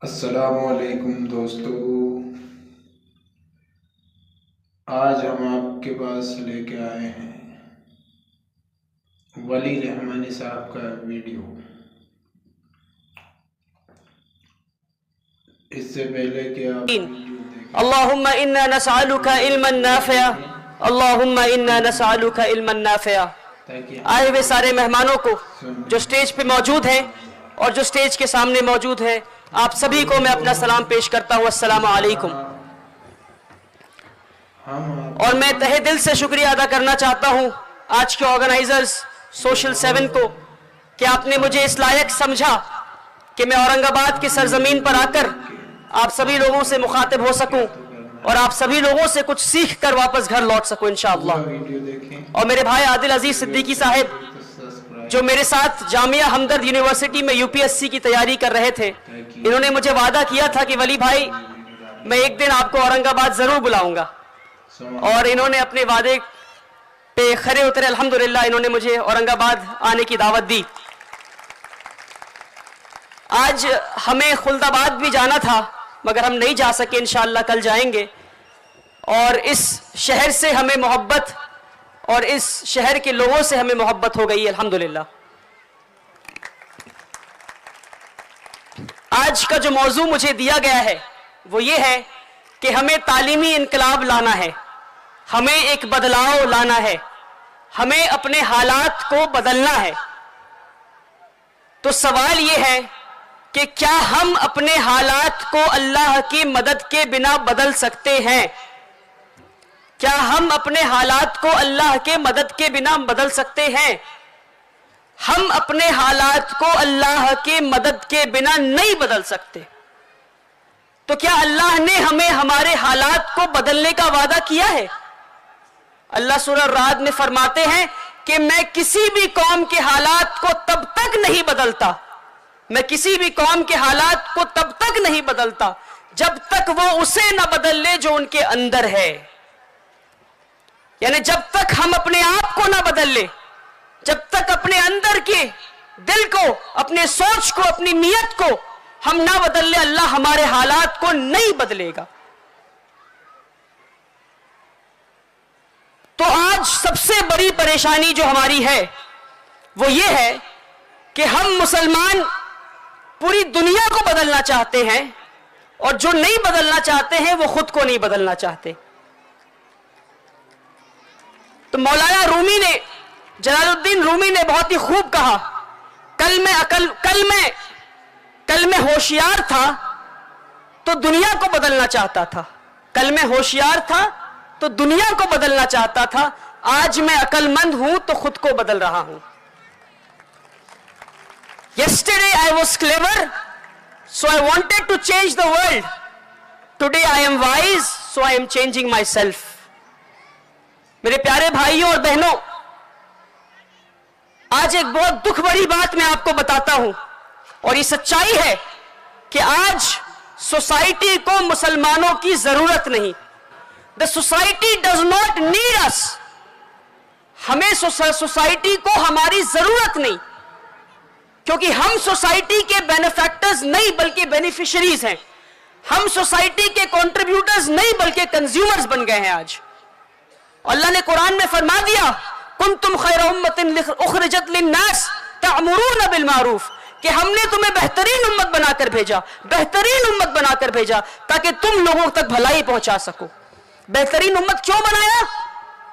अस्सलामुअलैकुम दोस्तों, आज हम आपके पास लेके आए हैं वली रहमानी साहब का वीडियो। इससे पहले कि आप वीडियो देखें, अल्लाहुम्मा इन्ना नसअलुका इल्मन नाफ़िअ, अल्लाहुम्मा इन्ना नसअलुका इल्मन नाफ़िअ। ताकि आए हुए सारे मेहमानों को जो स्टेज पे मौजूद हैं और जो स्टेज के सामने मौजूद है, आप सभी को मैं अपना सलाम पेश करता हूँ। अस्सलामु अलैकुम। और मैं तहे दिल से शुक्रिया अदा करना चाहता हूँ आज के ऑर्गेनाइजर्स सोशल 7 को कि आपने मुझे इस लायक समझा कि मैं औरंगाबाद की सरजमीन पर आकर आप सभी लोगों से मुखातिब हो सकूं और आप सभी लोगों से कुछ सीख कर वापस घर लौट सकूं इंशाअल्लाह। वीडियो देखें और मेरे भाई आदिल अजीज सिद्दीकी साहब जो मेरे साथ जामिया हमदर्द यूनिवर्सिटी में यूपीएससी की तैयारी कर रहे थे, इन्होंने मुझे वादा किया था कि वली भाई मैं एक दिन आपको औरंगाबाद जरूर बुलाऊंगा, और इन्होंने अपने वादे पे खरे उतरे। अल्हम्दुलिल्लाह इन्होंने मुझे औरंगाबाद आने की दावत दी। आज हमें खुल्दाबाद भी जाना था मगर हम नहीं जा सके, इंशाअल्लाह कल जाएंगे। और इस शहर से हमें मोहब्बत और इस शहर के लोगों से हमें मोहब्बत हो गई है अल्हम्दुलिल्लाह। आज का जो मौजू मुझे दिया गया है वो ये है कि हमें तालीमी इनकलाब लाना है, हमें एक बदलाव लाना है, हमें अपने हालात को बदलना है। तो सवाल ये है कि क्या हम अपने हालात को अल्लाह की मदद के बिना बदल सकते हैं? क्या हम अपने हालात को अल्लाह के मदद के बिना बदल सकते हैं? हम अपने हालात को अल्लाह की मदद के बिना नहीं बदल सकते। तो क्या अल्लाह ने हमें हमारे हालात को बदलने का वादा किया है? अल्लाह सूरह राद में फरमाते हैं कि मैं किसी भी कौम के हालात को तब तक नहीं बदलता, मैं किसी भी कौम के हालात को तब तक नहीं बदलता जब तक वो उसे ना बदल ले जो उनके अंदर है। यानी जब तक हम अपने आप को ना बदल ले, जब तक अपने अंदर के दिल को, अपने सोच को, अपनी नीयत को हम ना बदल ले, अल्लाह हमारे हालात को नहीं बदलेगा। तो आज सबसे बड़ी परेशानी जो हमारी है वो ये है कि हम मुसलमान पूरी दुनिया को बदलना चाहते हैं और जो नहीं बदलना चाहते हैं वो खुद को नहीं बदलना चाहते। तो मौलाना रूमी ने, जलालुद्दीन रूमी ने बहुत ही खूब कहा, कल मैं होशियार था तो दुनिया को बदलना चाहता था, कल मैं होशियार था तो दुनिया को बदलना चाहता था, आज मैं अक्लमंद हूं तो खुद को बदल रहा हूं। Yesterday I was clever, so I wanted to change the world. Today I am wise, so I am changing myself. मेरे प्यारे भाइयों और बहनों, आज एक बहुत दुख भरी बात मैं आपको बताता हूं और ये सच्चाई है कि आज सोसाइटी को मुसलमानों की जरूरत नहीं। The society does not need us. हमें सोसाइटी को हमारी जरूरत नहीं, क्योंकि हम सोसाइटी के बेनिफैक्टर्स नहीं बल्कि बेनिफिशियरीज हैं। हम सोसाइटी के कंट्रीब्यूटर्स नहीं बल्कि कंज्यूमर्स बन गए हैं आज। अल्लाह ने कुरान में फरमा दिया, कुंतुम खैर उम्मतिन उखरिजत लिन्नास तअमुरून बिल मारूफ, कि हमने तुम्हें बेहतरीन उम्मत बनाकर भेजा, बेहतरीन उम्मत बनाकर भेजा ताकि तुम लोगों तक भलाई पहुंचा सको। बेहतरीन उम्मत क्यों बनाया?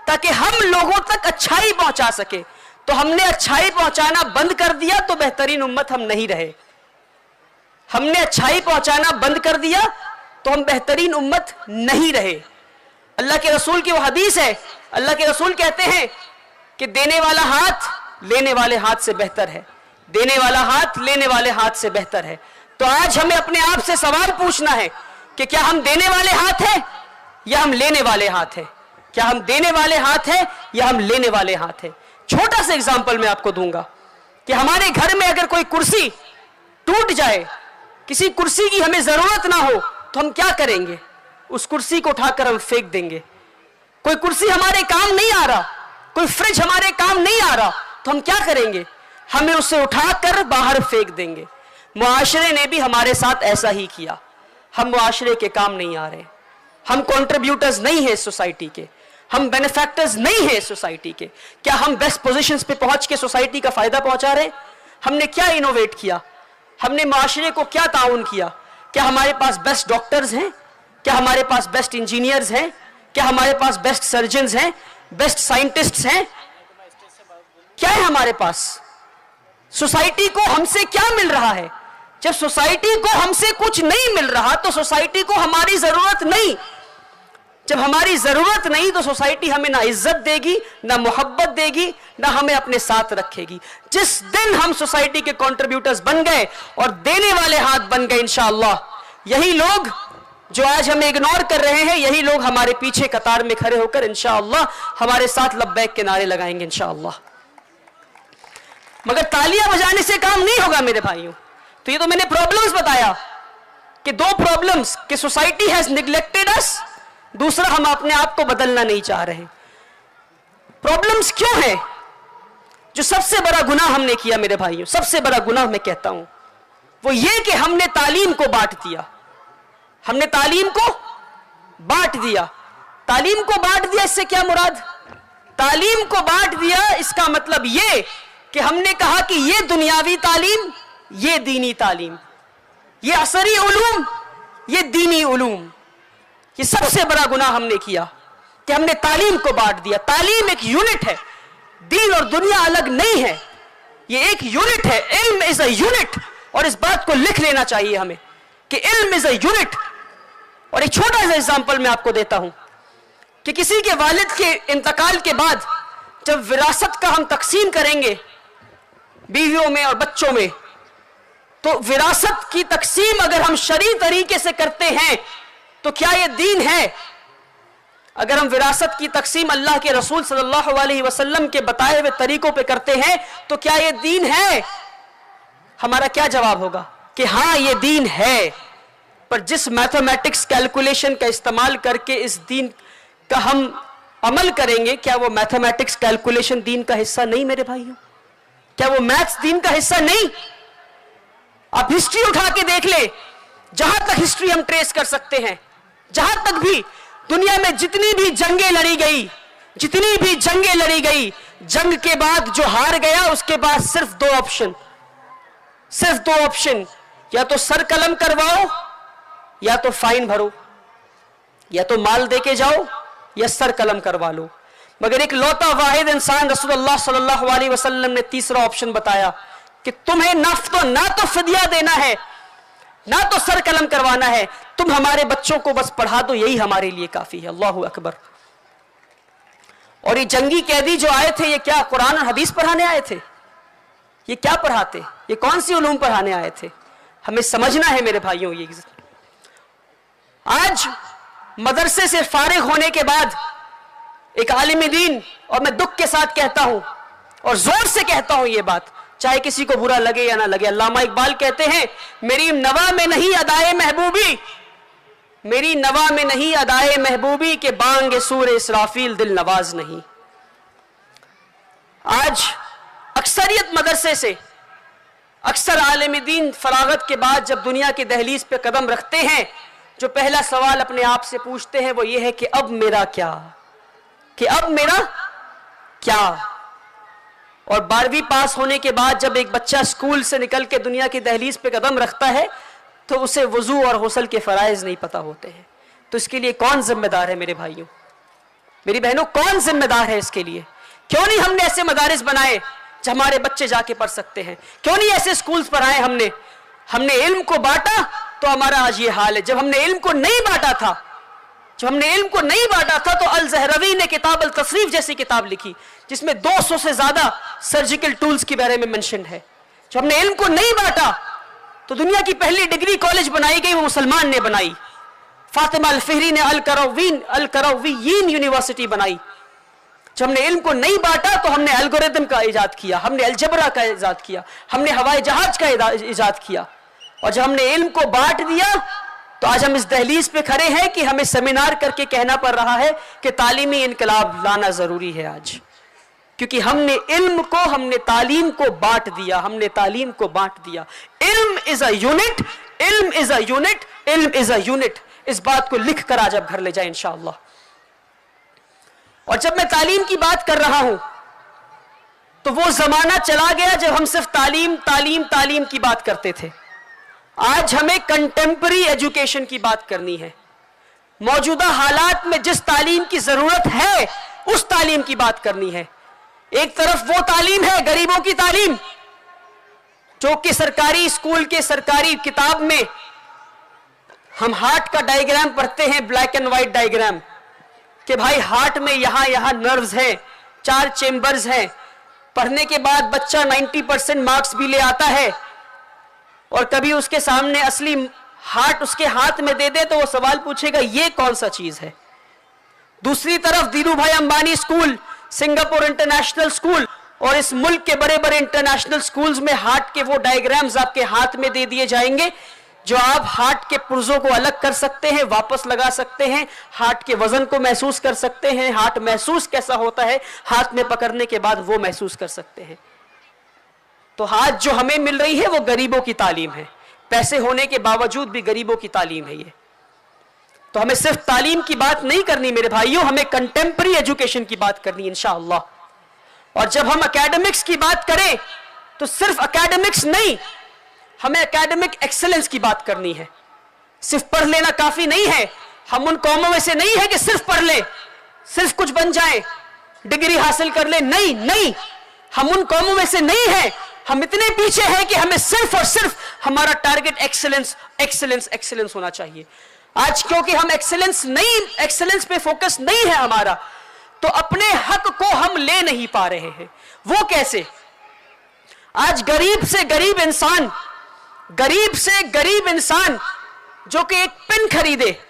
ताकि हम लोगों तक अच्छाई पहुंचा सके। तो हमने अच्छाई पहुंचाना बंद कर दिया तो बेहतरीन उम्मत हम नहीं रहे। हमने अच्छाई पहुंचाना बंद कर दिया तो हम बेहतरीन उम्मत नहीं रहे। अल्लाह के रसूल की वो हदीस है, अल्लाह के रसूल कहते हैं कि देने वाला हाथ लेने वाले हाथ से बेहतर है, देने वाला हाथ लेने वाले हाथ से बेहतर है। तो आज हमें अपने आप से सवाल पूछना है कि क्या हम देने वाले हाथ हैं या हम लेने वाले हाथ हैं? क्या हम देने वाले हाथ हैं या हम लेने वाले हाथ हैं? छोटा सा एग्जांपल मैं आपको दूंगा कि हमारे घर में अगर कोई कुर्सी टूट जाए, किसी कुर्सी की हमें जरूरत ना हो, तो हम क्या करेंगे? उस कुर्सी को उठाकर हम फेंक देंगे। कोई कुर्सी हमारे काम नहीं आ रहा, कोई फ्रिज हमारे काम नहीं आ रहा, तो हम क्या करेंगे? हमें उसे उठाकर बाहर फेंक देंगे। मुआशरे ने भी हमारे साथ ऐसा ही किया। हम मुआशरे के काम नहीं आ रहे, हम कंट्रीब्यूटर्स नहीं है सोसाइटी के, हम बेनिफैक्टर्स नहीं है सोसाइटी के। क्या हम बेस्ट पोजीशंस पे पहुंच के सोसाइटी का फायदा पहुंचा रहे? हमने क्या इनोवेट किया? हमने मुआशरे को क्या ताउन किया? क्या हमारे पास बेस्ट डॉक्टर्स हैं? क्या हमारे पास बेस्ट इंजीनियर्स हैं? क्या हमारे पास बेस्ट सर्जन्स हैं, बेस्ट साइंटिस्ट्स हैं? क्या है हमारे पास? सोसाइटी को हमसे क्या मिल रहा है? जब सोसाइटी को हमसे कुछ नहीं मिल रहा तो सोसाइटी को हमारी जरूरत नहीं। जब हमारी जरूरत नहीं तो सोसाइटी हमें ना इज्जत देगी, ना मोहब्बत देगी, ना हमें अपने साथ रखेगी। जिस दिन हम सोसाइटी के कंट्रीब्यूटर्स बन गए और देने वाले हाथ बन गए, इंशाअल्लाह यही लोग जो आज हमें इग्नोर कर रहे हैं, यही लोग हमारे पीछे कतार में खड़े होकर इंशाअल्लाह हमारे साथ लब्बैक के नारे लगाएंगे इंशाअल्लाह। मगर तालियां बजाने से काम नहीं होगा मेरे भाइयों। तो ये तो मैंने प्रॉब्लम्स बताया कि दो प्रॉब्लम्स कि सोसाइटी हैज निग्लेक्टेड अस, दूसरा हम अपने आप को बदलना नहीं चाह रहे। प्रॉब्लम्स क्यों है? जो सबसे बड़ा गुनाह हमने किया मेरे भाइयों, सबसे बड़ा गुनाह मैं कहता हूं वो ये कि हमने तालीम को बांट दिया। हमने तालीम को बांट दिया। तालीम को बांट दिया इससे क्या मुराद? तालीम को बांट दिया इसका मतलब ये कि हमने कहा कि ये दुनियावी तालीम, ये दीनी तालीम, ये असरी उलूम, ये दीनी उलूम। ये सबसे बड़ा गुनाह हमने किया कि हमने तालीम को बांट दिया। तालीम एक यूनिट है, दीन और दुनिया अलग नहीं है, ये एक यूनिट है। इल्म इज अ यूनिट, और इस बात को लिख लेना चाहिए हमें कि इल्म इज अ यूनिट। और एक छोटा सा एग्जांपल मैं आपको देता हूं कि किसी के वालिद के इंतकाल के बाद जब विरासत का हम तकसीम करेंगे बीवियों में और बच्चों में, तो विरासत की तकसीम अगर हम शरई तरीके से करते हैं तो क्या यह दीन है? अगर हम विरासत की तकसीम अल्लाह के रसूल सल्लल्लाहु अलैहि वसल्लम के बताए हुए तरीकों पे करते हैं तो क्या यह दीन है? हमारा क्या जवाब होगा कि हाँ यह दीन है। पर जिस मैथमेटिक्स कैलकुलेशन का इस्तेमाल करके इस दीन का हम अमल करेंगे, क्या वो मैथमेटिक्स कैलकुलेशन दीन का हिस्सा नहीं मेरे भाइयों? क्या वो मैथ्स दीन का हिस्सा नहीं? आप हिस्ट्री उठा के देख ले, जहां तक हिस्ट्री हम ट्रेस कर सकते हैं, जहां तक भी दुनिया में जितनी भी जंगें लड़ी गई, जितनी भी जंगें लड़ी गई, जंग के बाद जो हार गया उसके बाद सिर्फ दो ऑप्शन, सिर्फ दो ऑप्शन, या तो सर कलम करवाओ या तो फाइन भरो, या तो माल देके जाओ या सर कलम करवा लो। मगर एक लौता वाहिद इंसान रसूलुल्लाह सल्लल्लाहु अलैहि वसल्लम ने तीसरा ऑप्शन बताया कि तुम्हें ना तो फिदिया देना है, ना तो सर कलम करवाना है, तुम हमारे बच्चों को बस पढ़ा दो, यही हमारे लिए काफी है। अल्लाहु अकबर। और ये जंगी कैदी जो आए थे, ये क्या कुरान और हदीस पढ़ाने आए थे? ये क्या पढ़ाते? ये कौन सी उलूम पढ़ाने आए थे? हमें समझना है मेरे भाइयों। ये आज मदरसे से फारिग होने के बाद एक आलिम दीन, और मैं दुख के साथ कहता हूं और जोर से कहता हूं ये बात, चाहे किसी को बुरा लगे या ना लगे, अल्लामा इकबाल कहते हैं मेरी नवा में नहीं अदाए महबूबी, मेरी नवा में नहीं अदाए महबूबी के बांगे सूर इसराफील दिल नवाज नहीं। आज अक्सरियत मदरसे से, अक्सर आलिम दीन फरागत के बाद जब दुनिया की दहलीज पे कदम रखते हैं, जो पहला सवाल अपने आप से पूछते हैं वो ये है कि अब मेरा क्या, कि अब मेरा क्या। और 12वीं पास होने के बाद जब एक बच्चा स्कूल से निकल के दुनिया की दहलीज पे कदम रखता है तो उसे वजू और गुस्ल के फराइज नहीं पता होते हैं। तो इसके लिए कौन जिम्मेदार है मेरे भाइयों, मेरी बहनों, कौन जिम्मेदार है इसके लिए? क्यों नहीं हमने ऐसे मदारिस बनाए जहां हमारे बच्चे जाके पढ़ सकते हैं? क्यों नहीं ऐसे स्कूल्स पढ़ाए हमने? हमने इल्म को बांटा तो हमारा आज ये हाल है। जब हमने इल्म को नहीं बांटा था, जब हमने इल्म को नहीं बांटा था तो अल ज़हरवी ने किताब अल तसरीफ जैसी किताब लिखी जिसमें 200 से ज्यादा सर्जिकल टूल्स के बारे में मेंशन है। जब हमने इल्म को नहीं बांटा तो दुनिया की पहली डिग्री कॉलेज बनाई गई, वो मुसलमान ने बनाई। फातिमा अल फिहरी ने अल करौवियीन यूनिवर्सिटी बनाई। जब हमने इल्म को नहीं बांटा तो हमने एल्गोरिथम का इजाद किया, हमने अलजबरा का इजाद किया, हमने हवाई जहाज का इजाद किया। और जब हमने इल्म को बांट दिया तो आज हम इस दहलीज पे खड़े हैं कि हमें सेमिनार करके कहना पड़ रहा है कि तालीमी इनकलाब लाना जरूरी है। आज क्योंकि हमने इल्म को, हमने तालीम को बांट दिया, हमने तालीम को बांट दिया। इल्म इज अ यूनिट, इल्म इज अ यूनिट, इल्म इज अ यूनिट। इस बात को लिख कर आज आप घर ले जाए इंशाअल्लाह। और जब मैं तालीम की बात कर रहा हूं तो वो जमाना चला गया जब हम सिर्फ तालीम तालीम तालीम की बात करते थे। आज हमें कंटेम्पररी एजुकेशन की बात करनी है। मौजूदा हालात में जिस तालीम की जरूरत है उस तालीम की बात करनी है। एक तरफ वो तालीम है गरीबों की तालीम, जो कि सरकारी स्कूल के सरकारी किताब में हम हार्ट का डायग्राम पढ़ते हैं, ब्लैक एंड व्हाइट डायग्राम, कि भाई हार्ट में यहां यहां नर्व्स हैं, 4 चेंबर्स हैं। पढ़ने के बाद बच्चा 90% मार्क्स भी ले आता है, और कभी उसके सामने असली हार्ट उसके हाथ में दे दे तो वो सवाल पूछेगा ये कौन सा चीज है। दूसरी तरफ धीरू भाई Ambani school, Singapore international school और इस मुल्क के बड़े बड़े इंटरनेशनल स्कूल्स में हार्ट के वो डायग्राम्स आपके हाथ में दे दिए जाएंगे, जो आप हार्ट के पुर्जों को अलग कर सकते हैं, वापस लगा सकते हैं, हार्ट के वजन को महसूस कर सकते हैं, हार्ट महसूस कैसा होता है हाथ में पकड़ने के बाद वो महसूस कर सकते हैं। तो हाथ जो हमें मिल रही है वो गरीबों की तालीम है, पैसे होने के बावजूद भी गरीबों की तालीम है ये। तो हमें सिर्फ तालीम की बात नहीं करनी मेरे भाइयों, हमें कंटेम्पररी एजुकेशन की बात करनी इंशाअल्लाह। और जब हम एकेडमिक्स की बात करें तो सिर्फ एकेडमिक्स नहीं, हमें एकेडमिक एक्सीलेंस की बात करनी है। सिर्फ पढ़ लेना काफी नहीं है। हम उन कौमों में से नहीं है कि सिर्फ पढ़ ले, सिर्फ कुछ बन जाए, डिग्री हासिल कर ले, नहीं नहीं, हम उन कौमों में से नहीं है। हम इतने पीछे हैं कि हमें सिर्फ और सिर्फ हमारा टारगेट एक्सीलेंस एक्सीलेंस एक्सीलेंस होना चाहिए। आज क्योंकि हम एक्सीलेंस पे फोकस नहीं है हमारा, तो अपने हक को हम ले नहीं पा रहे हैं। वो कैसे? आज गरीब से गरीब इंसान जो कि एक पेन खरीदे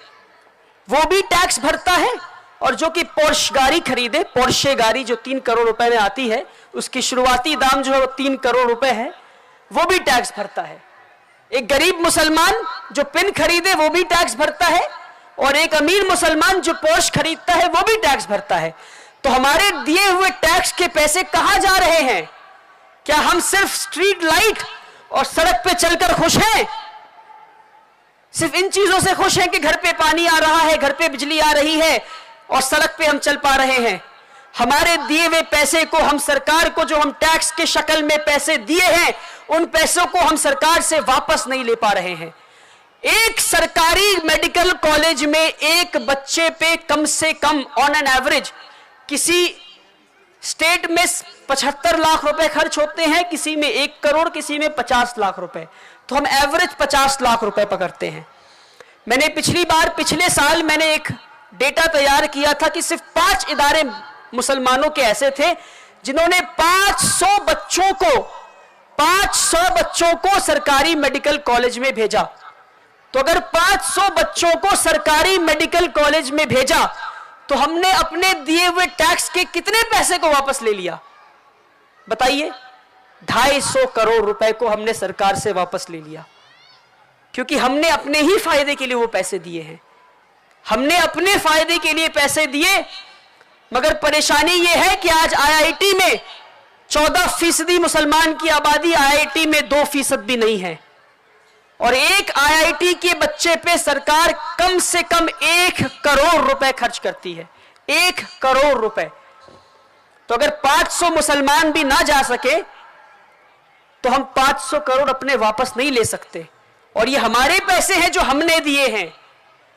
वो भी टैक्स भरता है, और जो कि पोर्श गाड़ी खरीदे, पोर्शे गाड़ी जो 3 करोड़ रुपए में आती है, उसकी शुरुआती दाम जो है वो 3 करोड़ रुपए है, वो भी टैक्स भरता है। एक गरीब मुसलमान जो पेन खरीदे वो भी टैक्स भरता है, और एक अमीर मुसलमान जो पोर्श खरीदता है वो भी टैक्स भरता है। तो हमारे दिए हुए टैक्स के पैसे कहां जा रहे हैं? क्या हम सिर्फ स्ट्रीट लाइट और सड़क पे चलकर खुश हैं? सिर्फ इन चीजों से खुश हैं कि घर पे पानी आ रहा है, घर पे बिजली आ रही है और सड़क पे हम चल पा रहे हैं? हमारे दिए हुए पैसे को हम सरकार को, जो हम टैक्स के शक्ल में पैसे दिए हैं, उन पैसों को हम सरकार से वापस नहीं ले पा रहे हैं। एक सरकारी मेडिकल कॉलेज में एक बच्चे पे कम से कम ऑन एन एवरेज, किसी स्टेट में 75 लाख रुपए खर्च होते हैं, किसी में 1 करोड़, किसी में 50 लाख रुपए, तो हम एवरेज 50 लाख रुपए पकड़ते हैं। मैंने पिछले साल मैंने एक डेटा तैयार किया था कि सिर्फ 5 इदारे मुसलमानों के ऐसे थे जिन्होंने 500 बच्चों को सरकारी मेडिकल कॉलेज में भेजा। तो अगर 500 बच्चों को सरकारी मेडिकल कॉलेज में भेजा तो हमने अपने दिए हुए टैक्स के कितने पैसे को वापस ले लिया? बताइए। 250 करोड़ रुपए को हमने सरकार से वापस ले लिया, क्योंकि हमने अपने ही फायदे के लिए वो पैसे दिए हैं। हमने अपने फायदे के लिए पैसे दिए, मगर परेशानी ये है कि आज आईआईटी में 14% मुसलमान की आबादी, आईआईटी में 2% भी नहीं है, और एक आईआईटी के बच्चे पे सरकार कम से कम 1 करोड़ रुपए खर्च करती है। 1 करोड़ रुपए। तो अगर 500 मुसलमान भी ना जा सके तो हम 500 करोड़ अपने वापस नहीं ले सकते, और ये हमारे पैसे हैं जो हमने दिए हैं।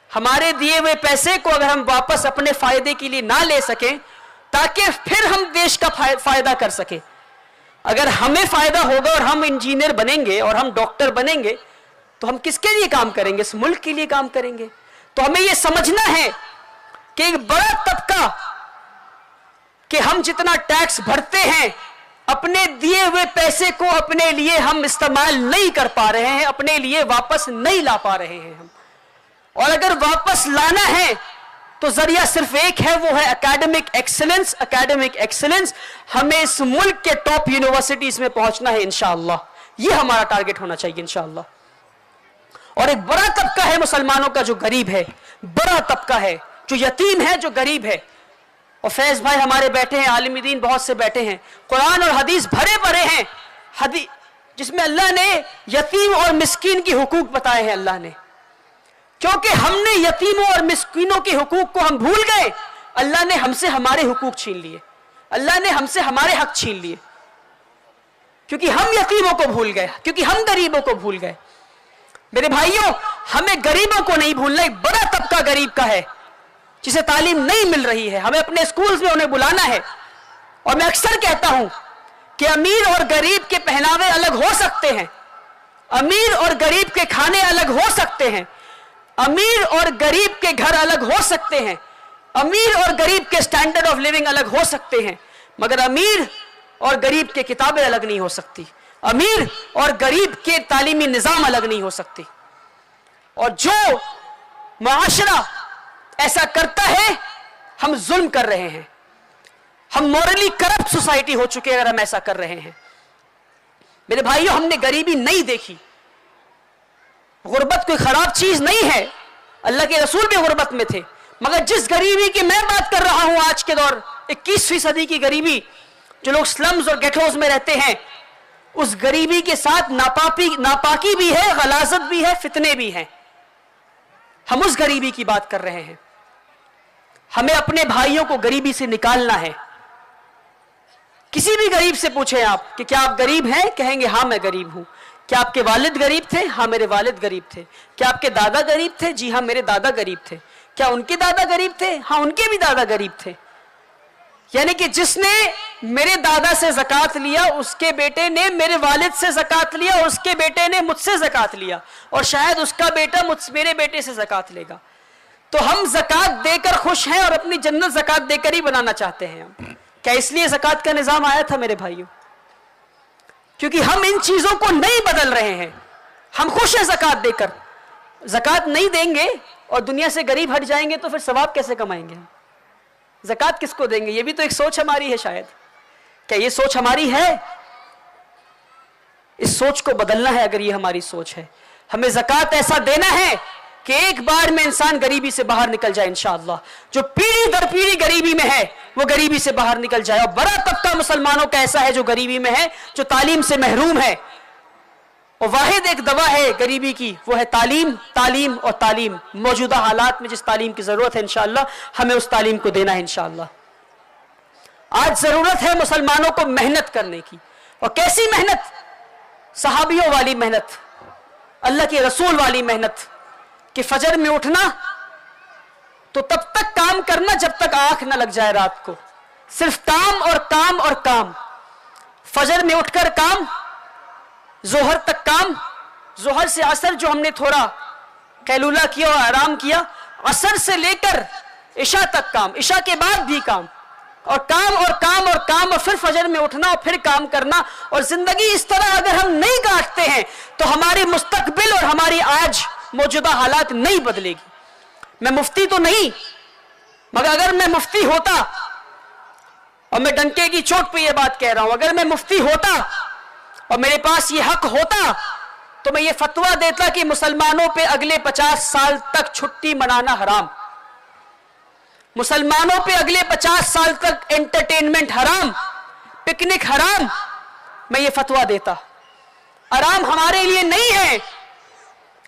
हमारे दिए हुए पैसे को अगर हम वापस अपने फायदे के लिए ना ले सकें, ताकि फिर हम देश का फायदा कर सके। अगर हमें फायदा होगा और हम इंजीनियर बनेंगे और हम डॉक्टर बनेंगे, तो हम किसके लिए काम करेंगे? इस मुल्क के लिए काम करेंगे। तो हमें यह समझना है कि एक बड़ा तबका, कि हम जितना टैक्स भरते हैं, अपने दिए हुए पैसे को अपने लिए हम इस्तेमाल नहीं कर पा रहे हैं, अपने लिए वापस नहीं ला पा रहे हैं हम। और अगर वापस लाना है तो जरिया सिर्फ एक है, वो है एकेडमिक एक्सीलेंस। एकेडमिक एक्सीलेंस, हमें इस मुल्क के टॉप यूनिवर्सिटीज में पहुंचना है इंशाअल्लाह। ये हमारा टारगेट होना चाहिए इंशाअल्लाह। और एक बड़ा तबका है मुसलमानों का जो गरीब है, बड़ा तबका है जो यतीम है, जो गरीब है। और फैज भाई हमारे बैठे हैं, आलिम दीन बहुत से बैठे हैं, कुरान और हदीस भरे भरे हैं, जिसमें अल्लाह ने यतीम और मिस्कीन की हुकूक बताए हैं। अल्लाह ने, क्योंकि हमने यतीमों और मिस्कीनों के हुकूक को हम भूल गए, अल्लाह ने हमसे हमारे हुकूक छीन लिए, अल्लाह ने हमसे हमारे हक छीन लिए, क्योंकि हम यतीमों को भूल गए, क्योंकि हम गरीबों को भूल गए। मेरे भाइयों, हमें गरीबों को नहीं भूलना। एक बड़ा तबका गरीब का है जिसे तालीम नहीं मिल रही है, हमें अपने स्कूल्स में उन्हें बुलाना है। और मैं अक्सर कहता हूं कि अमीर और गरीब के पहनावे अलग हो सकते हैं, अमीर और गरीब के खाने अलग हो सकते हैं, अमीर और गरीब के घर अलग हो सकते हैं, अमीर और गरीब के स्टैंडर्ड ऑफ लिविंग अलग हो सकते हैं, मगर अमीर और गरीब के किताबें अलग नहीं हो सकती, अमीर और गरीब के तालीमी निजाम अलग नहीं हो सकती। और जो मुआशरा ऐसा करता है, हम जुल्म कर रहे हैं, हम मॉरली करप्ट सोसाइटी हो चुके हैं अगर हम ऐसा कर रहे हैं। मेरे भाइयों, हमने गरीबी नहीं देखी, गुर्बत कोई खराब चीज नहीं है, अल्लाह के रसूल भी गुर्बत में थे, मगर जिस गरीबी की मैं बात कर रहा हूं आज के दौर 21वीं सदी की गरीबी, जो लोग स्लम्स और गेटोस में रहते हैं, उस गरीबी के साथ नापाकी भी है, गलाजत भी है, फितने भी हैं। हम उस गरीबी की बात कर रहे हैं। हमें अपने भाइयों को गरीबी से निकालना है। किसी भी गरीब से पूछें आप कि क्या आप गरीब हैं, कहेंगे हाँ मैं गरीब हूं। क्या आपके वालिद गरीब थे? हाँ मेरे वालिद गरीब थे। क्या आपके दादा गरीब थे? जी हाँ मेरे दादा गरीब थे। क्या उनके दादा गरीब थे? हाँ उनके भी दादा गरीब थे। यानी कि जिसने मेरे दादा से ज़कात लिया, उसके बेटे ने मेरे वालिद से ज़कात लिया, उसके बेटे ने मुझसे ज़कात लिया, और शायद उसका बेटा मेरे बेटे से ज़कात लेगा। तो हम ज़कात देकर खुश हैं और अपनी जन्नत ज़कात देकर ही बनाना चाहते हैं। हम क्या इसलिए ज़कात का निज़ाम आया था मेरे भाइयों? क्योंकि हम इन चीज़ों को नहीं बदल रहे हैं। हम खुश हैं ज़कात देकर। ज़कात नहीं देंगे और दुनिया से गरीब हट जाएंगे तो फिर सवाब कैसे कमाएंगे? ज़कात किसको देंगे? ये भी तो एक सोच हमारी है शायद। क्या ये सोच हमारी है? इस सोच को बदलना है। अगर ये हमारी सोच है, हमें ज़कात ऐसा देना है कि एक बार में इंसान गरीबी से बाहर निकल जाए इंशाअल्लाह। जो पीढ़ी दर पीढ़ी गरीबी में है वो गरीबी से बाहर निकल जाए। और बड़ा तबका मुसलमानों का ऐसा है जो गरीबी में है, जो तालीम से महरूम है। और वाहिद एक दवा है गरीबी की, वो है तालीम, तालीम और तालीम। मौजूदा हालात में जिस तालीम की जरूरत है इंशाअल्लाह हमें उस तालीम को देना है इंशाअल्लाह। आज जरूरत है मुसलमानों को मेहनत करने की। और कैसी मेहनत? सहाबियों वाली मेहनत, अल्लाह के रसूल वाली मेहनत। कि फजर में उठना तो तब तक काम करना जब तक आंख न लग जाए रात को। सिर्फ काम और काम और काम। फजर में उठकर काम, जोहर तक काम, जोहर से असर जो हमने थोड़ा कैलूला किया और आराम किया, असर से लेकर इशा तक काम, इशा के बाद भी काम, और काम और काम और काम, और फिर फजर में उठना और फिर काम करना। और जिंदगी इस तरह अगर हम नहीं काटते हैं तो हमारी मुस्तकबिल और हमारी आज मौजूदा हालात नहीं बदलेगी। मैं मुफ्ती तो नहीं, मगर अगर मैं मुफ्ती होता, और मैं डंके की चोट पे ये बात कह रहा हूं, अगर मैं मुफ्ती होता और मेरे पास ये हक होता तो मैं ये फतवा देता कि मुसलमानों पे अगले 50 साल तक छुट्टी मनाना हराम, मुसलमानों पे अगले 50 साल तक एंटरटेनमेंट हराम, पिकनिक हराम। मैं ये फतवा देता। आराम हमारे लिए नहीं है,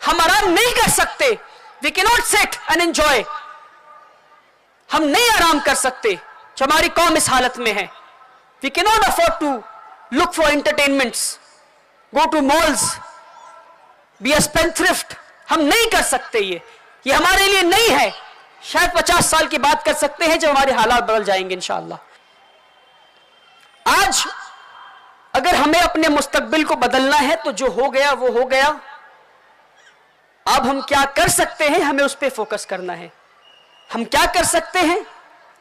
हम आराम नहीं कर सकते। We can not sit and enjoy. हम नहीं आराम कर सकते जो हमारी कौम इस हालत में है। We can not afford to look for entertainments, go to malls, be a spendthrift. हम नहीं कर सकते। ये हमारे लिए नहीं है। शायद 50 साल की बात कर सकते हैं जब हमारे हालात बदल जाएंगे इंशाअल्लाह। आज अगर हमें अपने मुस्तकबिल को बदलना है तो जो हो गया वो हो गया। अब हम क्या कर सकते हैं, हमें उस पर फोकस करना है। हम क्या कर सकते हैं?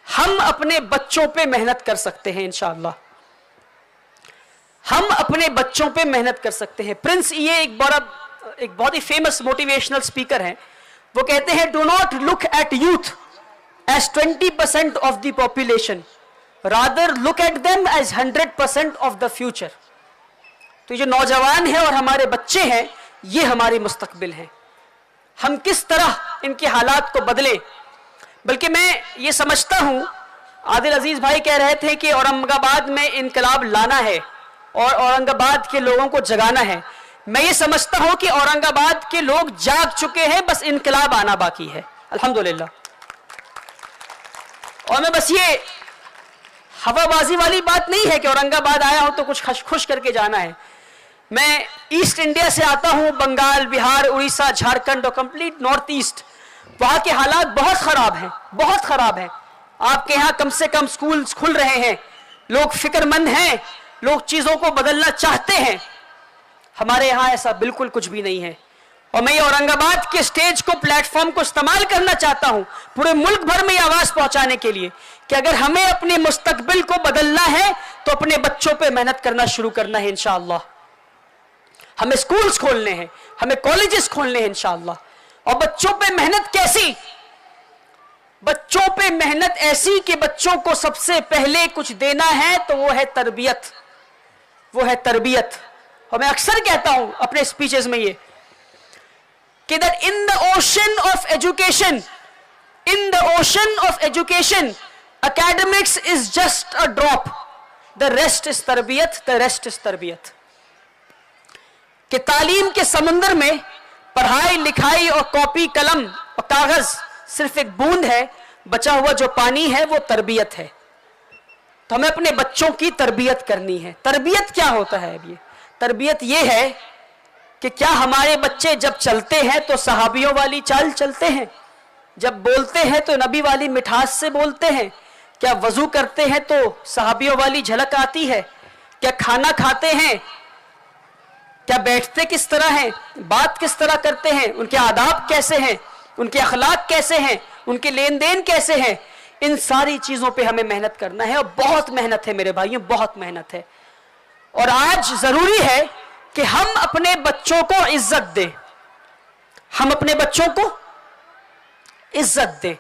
हम अपने बच्चों पे मेहनत कर सकते हैं इंशाअल्लाह। हम अपने बच्चों पे मेहनत कर सकते हैं। प्रिंस ये एक बहुत ही फेमस मोटिवेशनल स्पीकर हैं। वो कहते हैं, do not look at youth as 20% of the population, rather look at them as 100% of the future. तो ये जो नौजवान है और हमारे बच्चे हैं, ये हमारी मुस्तकबिल हैं। हम किस तरह इनके हालात को बदलें। बल्कि मैं ये समझता हूं आदिल अजीज भाई कह रहे थे कि औरंगाबाद में इनकलाब लाना है और औरंगाबाद के लोगों को जगाना है। मैं ये समझता हूं कि औरंगाबाद के लोग जाग चुके हैं, बस इनकलाब आना बाकी है, अल्हम्दुलिल्लाह। और मैं बस ये हवाबाजी वाली बात नहीं है कि औरंगाबाद आया हूं तो कुछ खुश करके जाना है। मैं ईस्ट इंडिया से आता हूं, बंगाल, बिहार, उड़ीसा, झारखंड और कंप्लीट नॉर्थ ईस्ट। वहां के हालात बहुत खराब हैं, बहुत खराब हैं। आपके यहाँ कम से कम स्कूल खुल रहे हैं, लोग फिक्रमंद हैं, लोग चीजों को बदलना चाहते हैं। हमारे यहाँ ऐसा बिल्कुल कुछ भी नहीं है। और मैं ये औरंगाबाद के स्टेज को, प्लेटफॉर्म को इस्तेमाल करना चाहता हूं पूरे मुल्क भर में ये आवाज पहुंचाने के लिए कि अगर हमें अपने मुस्तकबिल को बदलना है तो अपने बच्चों पे मेहनत करना शुरू करना है इंशाअल्लाह। हमें स्कूल्स खोलने हैं, हमें कॉलेजेस खोलने हैं इंशाअल्लाह। और बच्चों पे मेहनत कैसी? बच्चों पे मेहनत ऐसी कि बच्चों को सबसे पहले कुछ देना है तो वो है तरबियत, वो है तरबियत। और मैं अक्सर कहता हूं अपने स्पीचेस में ये कि that in the ocean of education, in the ocean of education, academics is just a drop, the rest is तरबियत, the rest is तरबियत। कि तालीम के समंदर में पढ़ाई लिखाई और कॉपी कलम और कागज सिर्फ एक बूंद है, बचा हुआ जो पानी है वो तरबियत है। तो हमें अपने बच्चों की तरबियत करनी है। तरबियत क्या होता है? अब ये तरबियत ये है कि क्या हमारे बच्चे जब चलते हैं तो सहाबियों वाली चाल चलते हैं, जब बोलते हैं तो नबी वाली मिठास से बोलते हैं, क्या वजू करते हैं तो सहाबियों वाली झलक आती है, क्या खाना खाते हैं, क्या बैठते किस तरह हैं, बात किस तरह करते हैं, उनके आदाब कैसे हैं, उनके अखलाक कैसे हैं, उनके लेन देन कैसे हैं, इन सारी चीजों पे हमें मेहनत करना है। और बहुत मेहनत है मेरे भाइयों, बहुत मेहनत है। और आज जरूरी है कि हम अपने बच्चों को इज्जत दें, हम अपने बच्चों को इज्जत दें।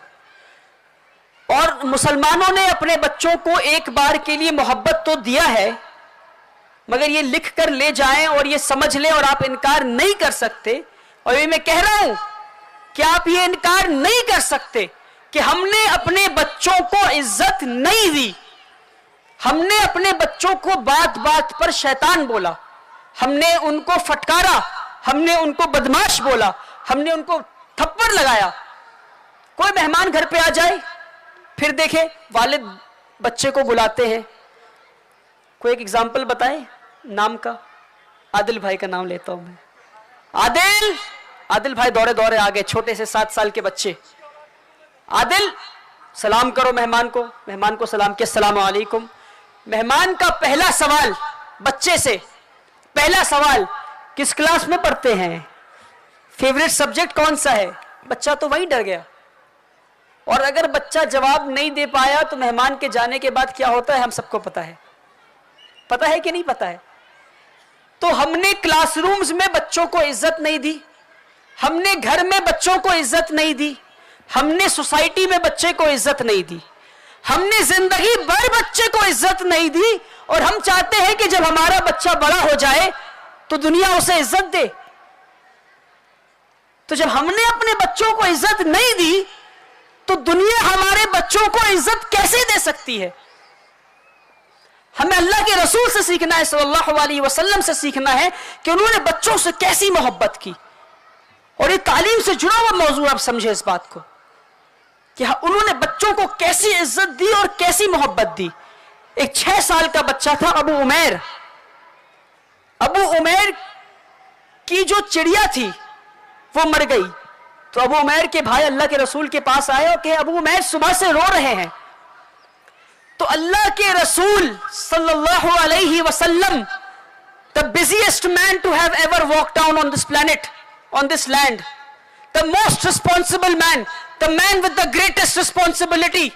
और मुसलमानों ने अपने बच्चों को एक बार के लिए मोहब्बत तो दिया है, मगर ये लिख कर ले जाएं और ये समझ लें और आप इनकार नहीं कर सकते। और ये मैं कह रहा हूं कि आप ये इनकार नहीं कर सकते कि हमने अपने बच्चों को इज्जत नहीं दी। हमने अपने बच्चों को बात बात पर शैतान बोला, हमने उनको फटकारा, हमने उनको बदमाश बोला, हमने उनको थप्पड़ लगाया। कोई मेहमान घर पे आ जाए, फिर देखे वालिद बच्चे को बुलाते हैं। कोई एक एग्जाम्पल बताए नाम का? आदिल भाई का नाम लेता हूं मैं। आदिल, आदिल भाई दौड़े दौड़े आ गए, छोटे से 7 साल के बच्चे। आदिल सलाम करो मेहमान को। मेहमान को सलाम किया, अस्सलाम वालेकुम। मेहमान का पहला सवाल बच्चे से, पहला सवाल, किस क्लास में पढ़ते हैं, फेवरेट सब्जेक्ट कौन सा है? बच्चा तो वहीं डर गया। और अगर बच्चा जवाब नहीं दे पाया तो मेहमान के जाने के बाद क्या होता है हम सबको पता है। पता है कि नहीं पता है? तो हमने क्लासरूम्स में बच्चों को इज्जत नहीं दी, हमने घर में बच्चों को इज्जत नहीं दी, हमने सोसाइटी में बच्चे को इज्जत नहीं दी, हमने जिंदगी भर बच्चे को इज्जत नहीं दी। और हम चाहते हैं कि जब हमारा बच्चा बड़ा हो जाए तो दुनिया उसे इज्जत दे। तो जब हमने अपने बच्चों को इज्जत नहीं दी तो दुनिया हमारे बच्चों को इज्जत कैसे दे सकती है? हमें अल्लाह के रसूल से सीखना है, सल्लल्लाहु अलैहि वसल्लम से सीखना है कि उन्होंने बच्चों से कैसी मोहब्बत की। और ये तालीम से जुड़ा हुआ मौजू, आप समझे इस बात को कि उन्होंने बच्चों को कैसी इज्जत दी और कैसी मोहब्बत दी। एक 6 साल का बच्चा था अबू उमैर। अबू उमैर की जो चिड़िया थी वो मर गई। तो अबू उमैर के भाई अल्लाह के रसूल के पास आए और कहे अबू उमैर सुबह से रो रहे हैं। तो अल्लाह के रसूल सल्लल्लाहु अलैहि वसल्लम, the busiest man to have ever walk down on this planet, on this land, the most responsible man, the man with the greatest responsibility.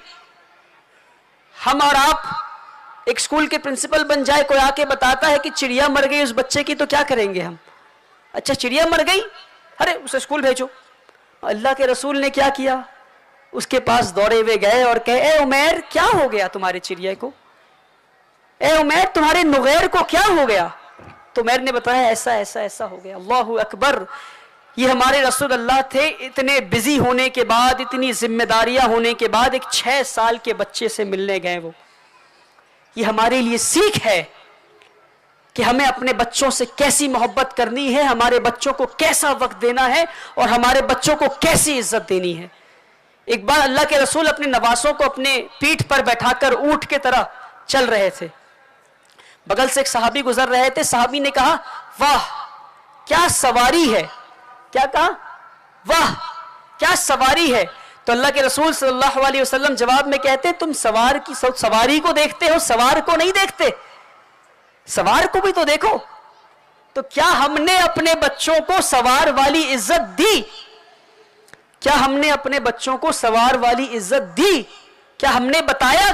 हम और आप एक स्कूल के प्रिंसिपल बन जाए, कोई आके बताता है कि चिड़िया मर गई उस बच्चे की, तो क्या करेंगे हम? अच्छा चिड़िया मर गई, अरे उसे स्कूल भेजो। अल्लाह के रसूल ने क्या किया? उसके पास दौड़े हुए गए और कहे ए उमैर क्या हो गया तुम्हारे चिड़िया को, ए उमैर तुम्हारे नुगैर को क्या हो गया? तो उमैर ने बताया ऐसा ऐसा ऐसा हो गया। अल्लाहु अकबर। ये हमारे रसूल अल्लाह थे, इतने बिजी होने के बाद, इतनी जिम्मेदारियां होने के बाद एक 6 साल के बच्चे से मिलने गए वो। ये हमारे लिए सीख है कि हमें अपने बच्चों से कैसी मोहब्बत करनी है, हमारे बच्चों को कैसा वक्त देना है और हमारे बच्चों को कैसी इज्जत देनी है। एक बार अल्लाह के रसूल अपने नवासों को अपने पीठ पर बैठाकर ऊंट के तरह चल रहे थे। बगल से एक सहाबी गुजर रहे थे। सहाबी ने कहा, वाह क्या सवारी है। क्या कहा? वाह क्या सवारी है। तो अल्लाह के रसूल सल्लल्लाहु अलैहि वसल्लम जवाब में कहते, तुम सवारी को देखते हो, सवार को नहीं देखते। सवार को भी तो देखो। तो क्या हमने अपने बच्चों को सवार वाली इज्जत दी? क्या हमने अपने बच्चों को सवार वाली इज्जत दी? क्या हमने बताया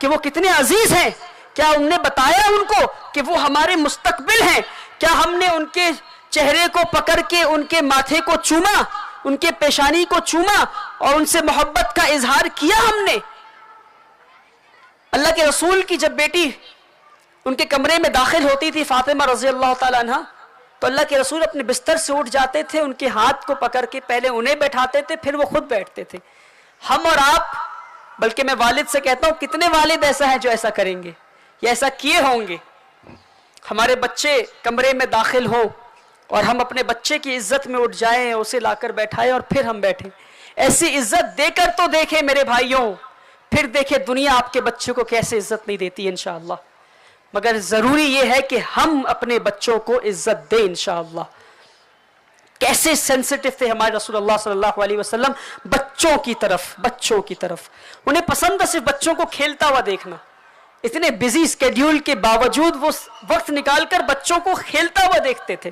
कि वो कितने अजीज हैं? क्या हमने बताया उनको कि वो हमारे मुस्तकबिल हैं? क्या हमने उनके चेहरे को पकड़ के उनके माथे को चूमा, उनके पेशानी को चूमा और उनसे मोहब्बत का इजहार किया हमने? अल्लाह के रसूल की जब बेटी उनके कमरे में दाखिल होती थी, फातिमा रजी अल्लाह ताला अन्हा, तो अल्लाह के रसूल अपने बिस्तर से उठ जाते थे, उनके हाथ को पकड़ के पहले उन्हें बैठाते थे, फिर वो खुद बैठते थे। हम और आप, बल्कि मैं वालिद से कहता हूं, कितने वालिद ऐसा है जो ऐसा करेंगे या ऐसा किए होंगे? हमारे बच्चे कमरे में दाखिल हो और हम अपने बच्चे की इज्जत में उठ जाएं, उसे लाकर बैठाएं और फिर हम बैठें। ऐसी इज्जत देकर तो देखें मेरे भाइयों, फिर देखें दुनिया आपके बच्चे को कैसे इज्जत नहीं देती इंशाअल्लाह। मगर जरूरी यह है कि हम अपने बच्चों को इज्जत दें इंशाअल्लाह। कैसे सेंसिटिव थे हमारे रसूलुल्लाह सल्लल्लाहु अलैहि वसल्लम बच्चों की तरफ। उन्हें पसंद था सिर्फ बच्चों को खेलता हुआ देखना। इतने बिजी स्केड्यूल के बावजूद वो वक्त निकालकर बच्चों को खेलता हुआ देखते थे,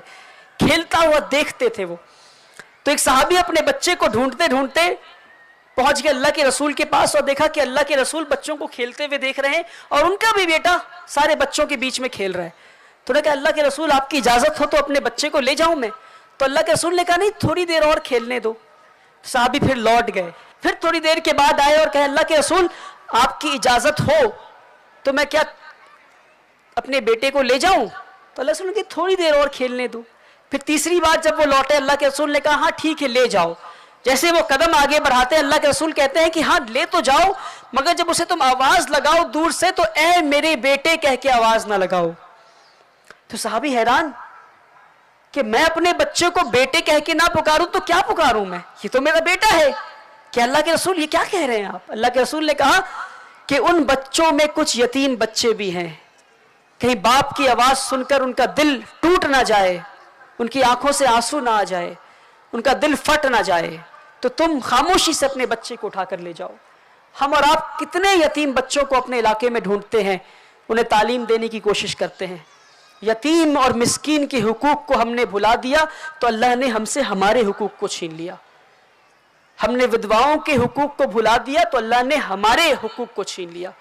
खेलता हुआ देखते थे वो। तो एक सहाबी अपने बच्चे को ढूंढते ढूंढते पहुंच गए अल्लाह के रसूल के पास और देखा कि अल्लाह के रसूल बच्चों को खेलते हुए देख रहे हैं और उनका भी बेटा सारे बच्चों के बीच में खेल रहा है। तो उन्होंने कहा, अल्लाह के रसूल आपकी इजाजत हो तो अपने बच्चे को ले जाऊं मैं? तो अल्लाह के रसूल ने कहा, नहीं थोड़ी देर और खेलने दो। साहबी फिर लौट गए, फिर थोड़ी देर के बाद आए और कहे, अल्लाह के रसूल आपकी इजाजत हो तो मैं क्या अपने बेटे को ले जाऊं? तो अल्लाह के रसूल ने कहा, थोड़ी देर और खेलने दो। फिर तीसरी बार जब वो लौटे, अल्लाह के रसूल ने कहा, हाँ ठीक है ले जाओ। जैसे वो कदम आगे बढ़ाते हैं, अल्लाह के रसूल कहते हैं कि हाँ ले तो जाओ, मगर जब उसे तुम आवाज लगाओ दूर से तो ए मेरे बेटे कह के आवाज ना लगाओ। तो साहबी हैरान कि मैं अपने बच्चे को बेटे कह के ना पुकारूं तो क्या पुकारूं मैं? ये तो मेरा बेटा है। कि अल्लाह के रसूल ये क्या कह रहे हैं आप? अल्लाह के रसूल ने कहा कि उन बच्चों में कुछ यतीम बच्चे भी हैं, कहीं बाप की आवाज सुनकर उनका दिल टूट ना जाए, उनकी आंखों से आंसू ना आ जाए, उनका दिल फट ना जाए, तो तुम खामोशी से अपने बच्चे को उठाकर ले जाओ। हम और आप कितने यतीम बच्चों को अपने इलाके में ढूंढते हैं, उन्हें तालीम देने की कोशिश करते हैं। यतीम और मिस्कीन के हुकूक को हमने भुला दिया तो अल्लाह ने हमसे हमारे हुकूक को छीन लिया। हमने विधवाओं के हुकूक को भुला दिया तो अल्लाह ने हमारे हुकूक को छीन लिया।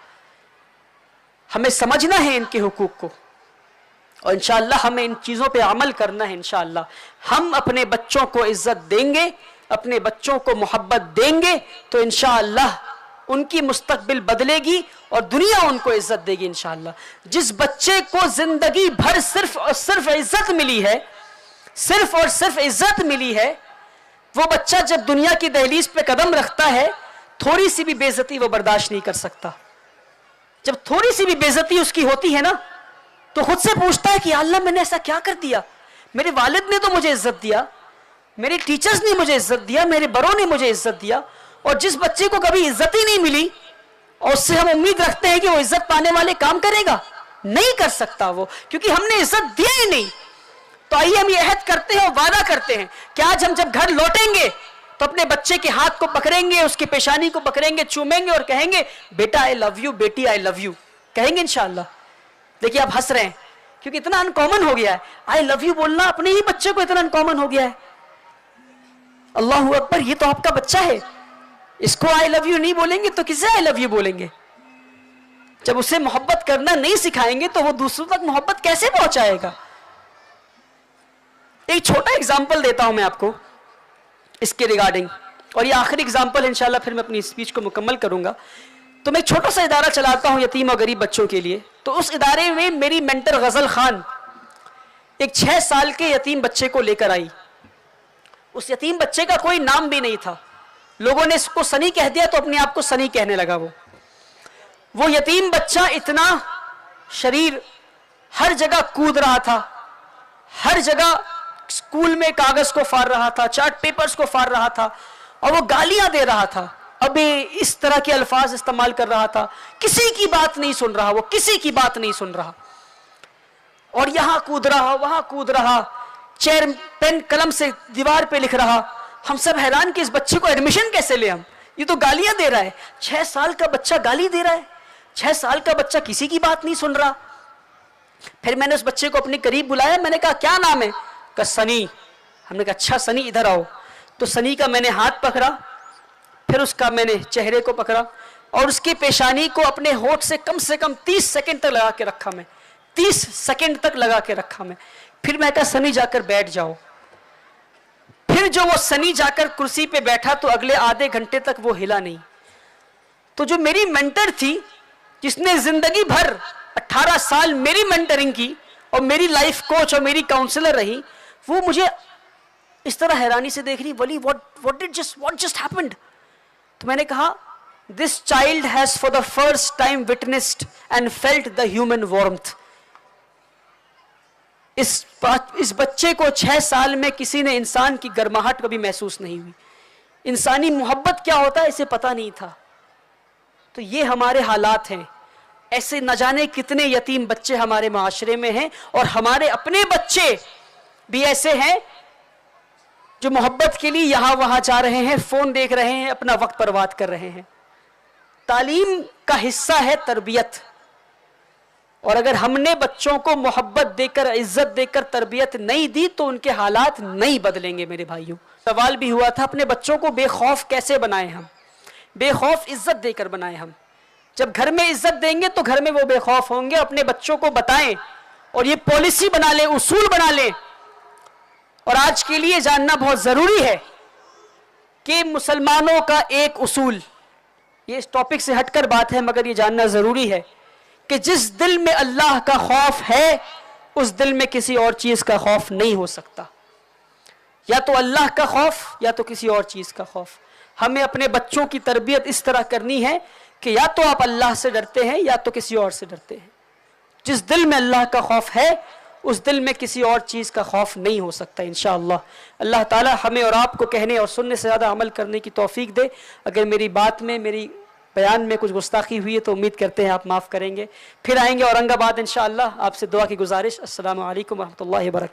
हमें समझना है इनके हुकूक को और इंशाअल्लाह हमें इन चीज़ों पे अमल करना है। इंशाअल्लाह हम अपने बच्चों को इज्जत देंगे, अपने बच्चों को मोहब्बत देंगे तो इंशाअल्लाह उनकी मुस्तकबिल बदलेगी और दुनिया उनको इज्जत देगी इंशाअल्लाह। जिस बच्चे को जिंदगी भर सिर्फ और सिर्फ इज्जत मिली है, सिर्फ और सिर्फ इज्जत मिली है, वो बच्चा जब दुनिया की दहलीज पे कदम रखता है थोड़ी सी भी बेइज्जती वो बर्दाश्त नहीं कर सकता। जब थोड़ी सी भी बेइज्जती उसकी होती है ना तो खुद से पूछता है कि अल्लाह मैंने ऐसा क्या कर दिया? मेरे वालिद ने तो मुझे इज्जत दिया, मेरे टीचर्स ने मुझे इज्जत दिया, मेरे बड़ों ने मुझे इज्जत दिया। और जिस बच्चे को कभी इज्जत ही नहीं मिली और उससे हम उम्मीद रखते हैं कि वो इज्जत पाने वाले काम करेगा, नहीं कर सकता वो, क्योंकि हमने इज्जत दिया ही नहीं। तो आइए हम ये अहद करते हैं और वादा करते हैं कि आज हम जब घर लौटेंगे तो अपने बच्चे के हाथ को पकड़ेंगे, उसकी पेशानी को पकड़ेंगे, चूमेंगे और कहेंगे बेटा आई लव यू, बेटी आई लव यू, कहेंगे इंशाअल्लाह। देखिए आप हंस रहे हैं क्योंकि इतना अनकॉमन हो गया है। आई लव यू बोलना अपने ही बच्चे को इतना अनकॉमन हो गया है। अल्लाहू अकबर, ये तो आपका बच्चा है, इसको आई लव यू नहीं बोलेंगे तो किसे आई लव यू बोलेंगे? जब उसे मोहब्बत करना नहीं सिखाएंगे तो वो दूसरों तक मोहब्बत कैसे पहुंचाएगा? एक छोटा एग्जाम्पल देता हूं मैं आपको इसके रिगार्डिंग, और ये आखिरी एग्जाम्पल इंशाल्लाह, फिर मैं अपनी स्पीच को मुकम्मल करूंगा। तो मैं एक छोटा सा इदारा चलाता हूं यतीम और गरीब बच्चों के लिए। तो उस इदारे में मेरी मेंटर गजल खान एक 6 साल के यतीम बच्चे को लेकर आई उस यतीम बच्चे का कोई नाम भी नहीं था, लोगों ने इसको सनी कह दिया तो अपने आप को सनी कहने लगा। वो यतीम बच्चा इतना शरीर हर जगह कूद रहा था, हर जगह स्कूल में कागज को फाड़ रहा था, चार्ट पेपर्स को फाड़ रहा था, और वो गालियां दे रहा था, अबे इस तरह के अल्फाज इस्तेमाल कर रहा था। किसी की बात नहीं सुन रहा, वो किसी की बात नहीं सुन रहा, और यहां कूद रहा, वहां कूद रहा, चेयर पेन कलम से दीवार पे लिख रहा। हम सब हैरान कि इस बच्चे को एडमिशन कैसे ले हम, ये तो गालियां दे रहा है। 6 साल का बच्चा गाली दे रहा है, 6 साल का बच्चा किसी की बात नहीं सुन रहा। फिर मैंने उस बच्चे को अपने करीब बुलाया, मैंने कहा क्या नाम है? कहा सनी। हमने कहा अच्छा सनी इधर आओ। तो सनी का मैंने हाथ पकड़ा, फिर उसका मैंने चेहरे को पकड़ा और उसकी पेशानी को अपने होठ से कम 30 सेकंड तक लगा के रखा मैं, 30 सेकंड तक लगा के रखा मैं। फिर मैं कहा सनी जाकर बैठ जाओ। फिर जो वो सनी जाकर कुर्सी पे बैठा तो अगले आधे घंटे तक वो हिला नहीं। तो जो मेरी मेंटर थी, जिसने जिंदगी भर 18 साल मेरी मेंटरिंग की और मेरी लाइफ कोच और मेरी काउंसलर रही, वो मुझे इस तरह हैरानी से देख रही, बोली व्हाट जस्ट हैपेंड? तो मैंने कहा this child has for the first time witnessed and felt the human warmth. इस बच्चे को 6 साल में किसी ने इंसान की गर्माहट कभी महसूस नहीं हुई, इंसानी मोहब्बत क्या होता है इसे पता नहीं था। तो ये हमारे हालात हैं। ऐसे न जाने कितने यतीम बच्चे हमारे माशरे में हैं, और हमारे अपने बच्चे भी ऐसे हैं जो मोहब्बत के लिए यहां वहां जा रहे हैं, फोन देख रहे हैं, अपना वक्त बर्बाद कर रहे हैं। तालीम का हिस्सा है तरबियत, और अगर हमने बच्चों को मोहब्बत देकर, इज्जत देकर तरबियत नहीं दी तो उनके हालात नहीं बदलेंगे। मेरे भाइयों, सवाल भी हुआ था अपने बच्चों को बेखौफ कैसे बनाएं हम, बेखौफ इज्जत देकर बनाएं हम। जब घर में इज्जत देंगे तो घर में वो बेखौफ होंगे। अपने बच्चों को बताएं और ये पॉलिसी बना लें, उसूल बना लें। और आज के लिए जानना बहुत जरूरी है कि मुसलमानों का एक उसूल, ये इस टॉपिक से हटकर बात है मगर ये जानना जरूरी है कि जिस दिल में अल्लाह का खौफ है उस दिल में किसी और चीज का खौफ नहीं हो सकता। या तो अल्लाह का खौफ या तो किसी और चीज का खौफ। हमें अपने बच्चों की तरबियत इस तरह करनी है कि या तो आप अल्लाह से डरते हैं या तो किसी और से डरते हैं। जिस दिल में अल्लाह का खौफ है उस दिल में किसी और चीज का खौफ नहीं हो सकता। इंशाअल्लाह अल्लाह ताला हमें और आपको कहने और सुनने से ज्यादा अमल करने की तौफीक दे। अगर मेरी बात में, मेरी बयान में कुछ गुस्ताखी हुई है तो उम्मीद करते हैं आप माफ करेंगे। फिर आएंगे औरंगाबाद इंशाअल्लाह। आपसे दुआ की गुजारिश। अस्सलामु अलैकुम व रहमतुल्लाहि व बरकातहू।